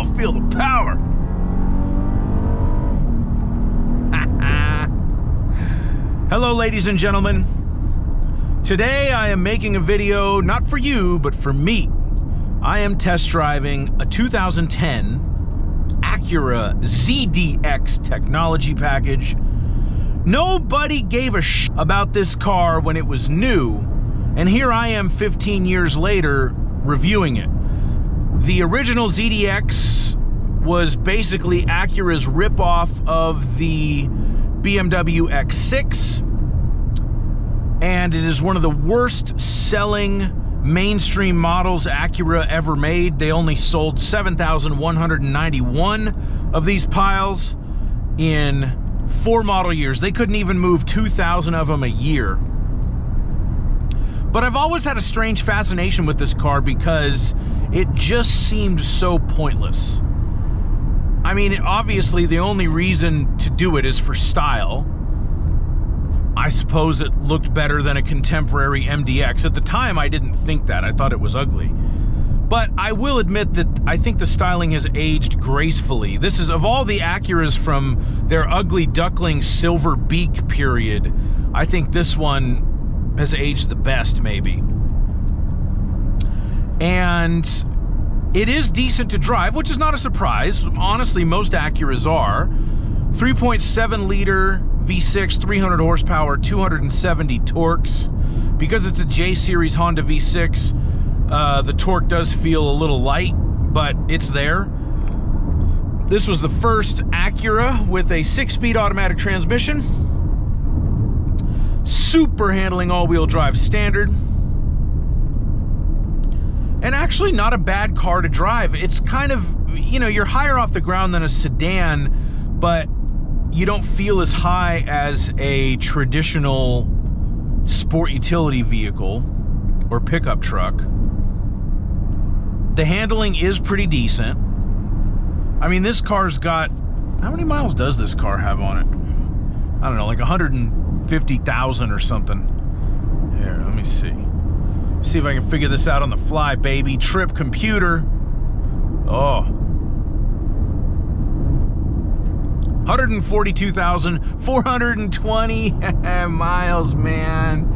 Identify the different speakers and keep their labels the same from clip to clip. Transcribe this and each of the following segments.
Speaker 1: Oh, feel the power. Hello, ladies and gentlemen. Today I am making a video, not for you, but for me. I am test driving a 2010 Acura ZDX technology package. Nobody gave a sh about this car when it was new, and here I am 15 years later reviewing it. The original ZDX was basically Acura's ripoff of the BMW X6, and it is one of the worst selling mainstream models Acura ever made. They only sold 7,191 of these piles in 4 model years. They couldn't even move 2,000 of them a year. But I've always had a strange fascination with this car because it just seemed so pointless. I mean, obviously the only reason to do it is for style. I suppose it looked better than a contemporary MDX. At the time, I didn't think that. I thought it was ugly. But I will admit that I think the styling has aged gracefully. This is, of all the Acuras from their ugly duckling silver beak period, I think this one has aged the best, maybe. And it is decent to drive, which is not a surprise. Honestly, most Acuras are. 3.7 liter V6, 300 horsepower, 270 torques. Because it's a J-Series Honda V6, the torque does feel a little light, but it's there. This was the first Acura with a 6-speed automatic transmission. Super handling all-wheel drive standard. And actually not a bad car to drive. It's kind of, you know, you're higher off the ground than a sedan, but you don't feel as high as a traditional sport utility vehicle or pickup truck. The handling is pretty decent. I mean, this car's got, how many miles does this car have on it? I don't know, like 150,000 or something. Here, let me see. See if I can figure this out on the fly, baby. Trip computer. Oh. 142,420 miles, man.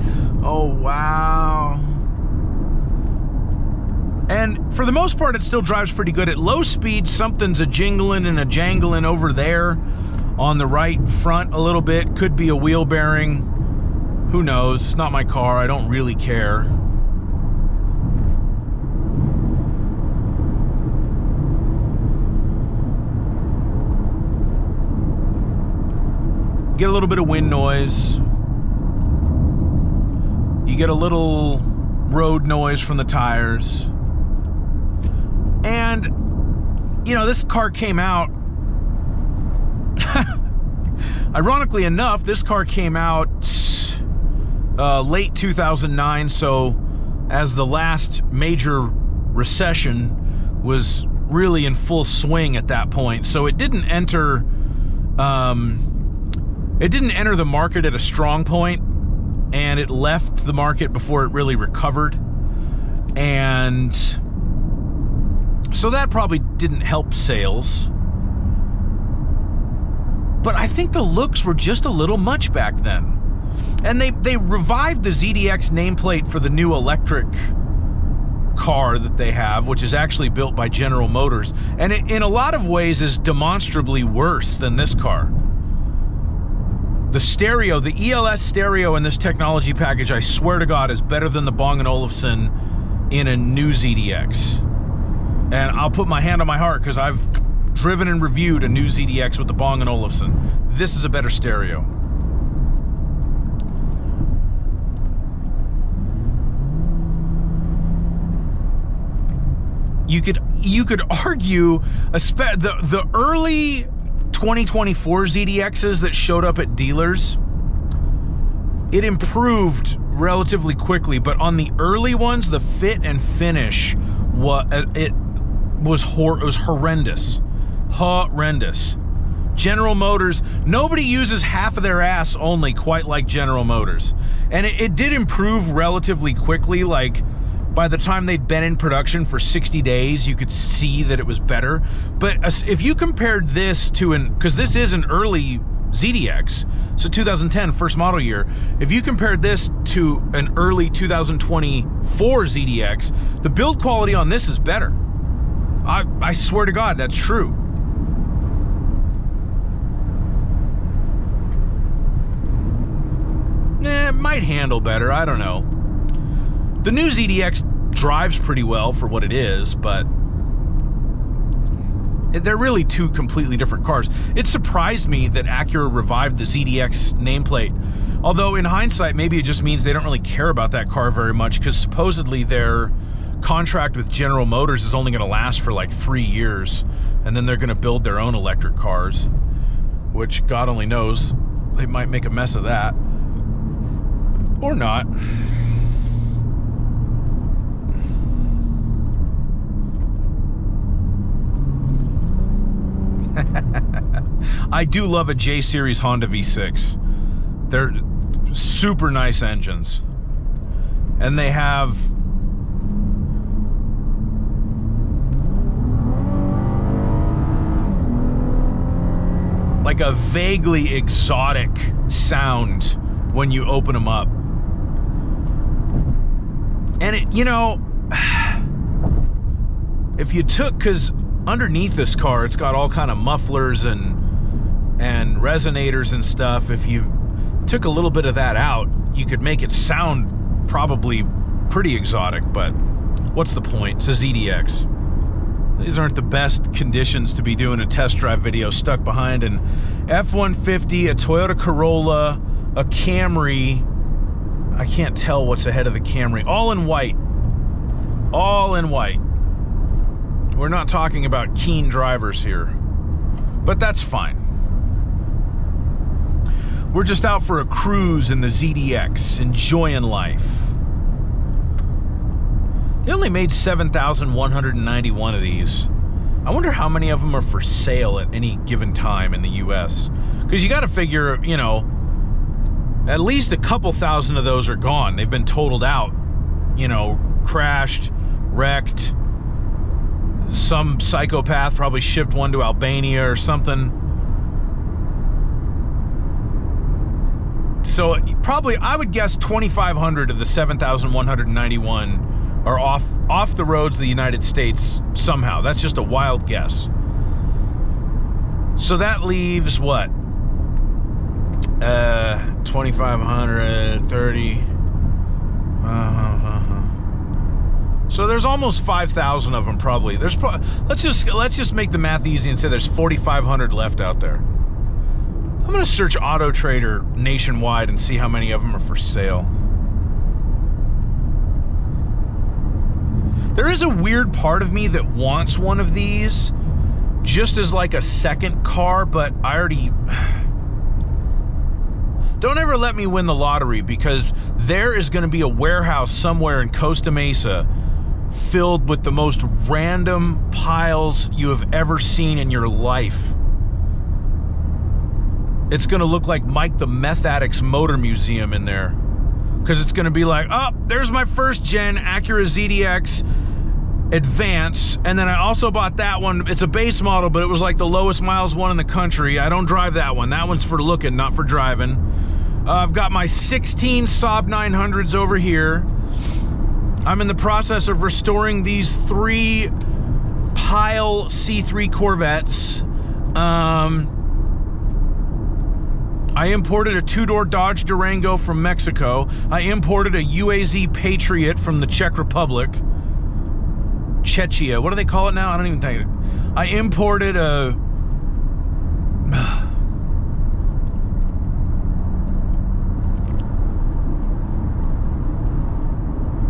Speaker 1: Oh, wow. And for the most part, it still drives pretty good. At low speed, something's a jingling and a jangling over there on the right front a little bit. Could be a wheel bearing. Who knows? It's not my car. I don't really care. Get a little bit of wind noise. You get a little road noise from the tires. And, you know, this car came out, ironically enough, this car came out late 2009, so as the last major recession was really in full swing at that point. So it didn't enter the market at a strong point, and it left the market before it really recovered. And so that probably didn't help sales. But I think the looks were just a little much back then. And they revived the ZDX nameplate for the new electric car that they have, which is actually built by General Motors. And it, in a lot of ways, is demonstrably worse than this car. The stereo, the ELS stereo in this technology package, I swear to God, is better than the Bang & Olufsen in a new ZDX. And I'll put my hand on my heart because I've driven and reviewed a new ZDX with the Bang & Olufsen. This is a better stereo. You could argue the early 2024 ZDXs that showed up at dealers, it improved relatively quickly, but on the early ones, the fit and finish was horrendous. General Motors, nobody uses half of their ass only quite like General Motors. And it did improve relatively quickly. Like, by the time they'd been in production for 60 days, you could see that it was better. But if you compared this to because this is an early ZDX, so 2010, first model year, if you compared this to an early 2024 ZDX, the build quality on this is better. I swear to God, that's true. It might handle better, I don't know. The new ZDX drives pretty well for what it is, but they're really two completely different cars. It surprised me that Acura revived the ZDX nameplate. Although in hindsight, maybe it just means they don't really care about that car very much, because supposedly their contract with General Motors is only going to last for like 3 years, and then they're going to build their own electric cars, which God only knows, they might make a mess of that. Or not. I do love a J-Series Honda V6. They're super nice engines. And they have like a vaguely exotic sound when you open them up. And it, you know, if you took, because underneath this car, it's got all kind of mufflers and resonators and stuff. If you took a little bit of that out, you could make it sound probably pretty exotic, but what's the point? It's a ZDX. These aren't the best conditions to be doing a test drive video stuck behind an F-150, a Toyota Corolla, a Camry. I can't tell what's ahead of the Camry. All in white. All in white. We're not talking about keen drivers here, but that's fine. We're just out for a cruise in the ZDX, enjoying life. They only made 7,191 of these. I wonder how many of them are for sale at any given time in the US. Because you got to figure, you know, at least a couple thousand of those are gone. They've been totaled out, you know, crashed, wrecked. Some psychopath probably shipped one to Albania or something. So probably, I would guess 2,500 of the 7,191 are off the roads of the United States somehow. That's just a wild guess. So that leaves what? 2,500, 30. So there's almost 5,000 of them probably. There's let's just make the math easy and say there's 4,500 left out there. I'm gonna search Auto Trader nationwide and see how many of them are for sale. There is a weird part of me that wants one of these just as like a second car, but I already... Don't ever let me win the lottery, because there is going to be a warehouse somewhere in Costa Mesa filled with the most random piles you have ever seen in your life. It's going to look like Mike the Meth Addict's Motor Museum in there. Because it's going to be like, oh, there's my first gen Acura ZDX Advance, and then I also bought that one. It's a base model, but it was like the lowest miles one in the country. I don't drive that one. That one's for looking, not for driving. I've got my 16 Saab 900s over here. I'm in the process of restoring these 3 Pile C3 Corvettes. I imported a 2-door Dodge Durango from Mexico. I imported a UAZ Patriot from the Czech Republic. Czechia. What do they call it now? I don't even think. I imported a...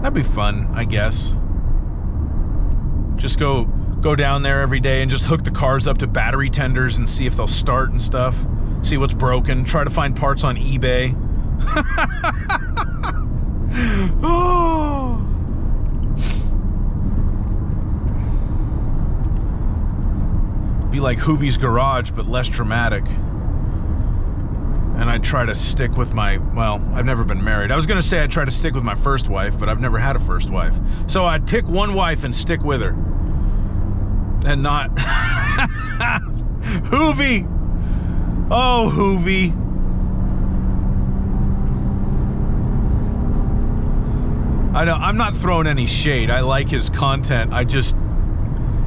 Speaker 1: That'd be fun, I guess. Just go down there every day and just hook the cars up to battery tenders and see if they'll start and stuff. See what's broken. Try to find parts on eBay. Oh. Be like Hoovie's Garage, but less dramatic. and I'd try to stick with my, well, I've never been married. I was going to say I'd try to stick with my first wife, but I've never had a first wife. So I'd pick one wife and stick with her. And not... Hoovy! Oh, Hoovy. I know, I'm not throwing any shade. I like his content. I just...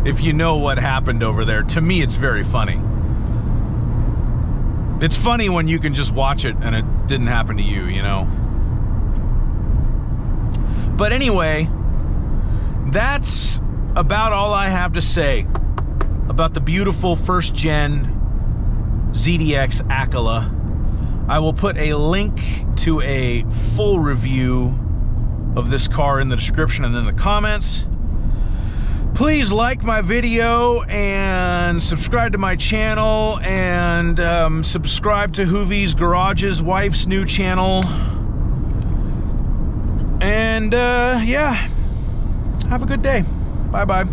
Speaker 1: If you know what happened over there, to me it's very funny. It's funny when you can just watch it and it didn't happen to you, you know? But anyway, that's about all I have to say about the beautiful first-gen ZDX Acura. I will put a link to a full review of this car in the description and in the comments. Please like my video and subscribe to my channel and subscribe to Hoovy's Garage's wife's new channel. And yeah, have a good day. Bye-bye.